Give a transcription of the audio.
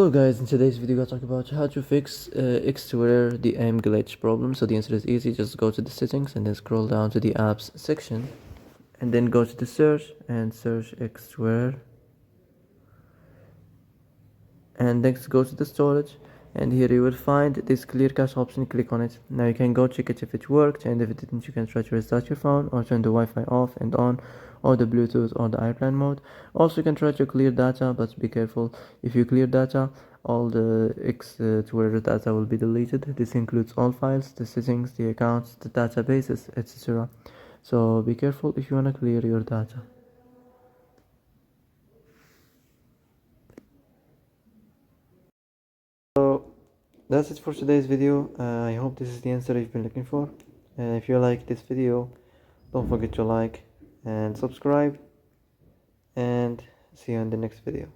Hello guys, in today's video I'll talk about how to fix Xtour the aim glitch problem. So the answer is easy. Just go to the settings and then scroll down to the apps section and then go to the search and search Xtour, and next go to the storage, and here you will find this clear cache option. Click on it. Now you can go check it if it worked, and if it didn't you can try to restart your phone or turn the Wi-Fi off and on, or the Bluetooth or the airplane mode. Also you can try to clear data, but be careful. If you clear data, all the Xtour data will be deleted. This includes all files, the settings, the accounts, the databases, etc. So be careful if you want to clear your data. So that's it for today's video. I hope this is the answer you've been looking for. If you like this video, don't forget to like and subscribe, and see you in the next video.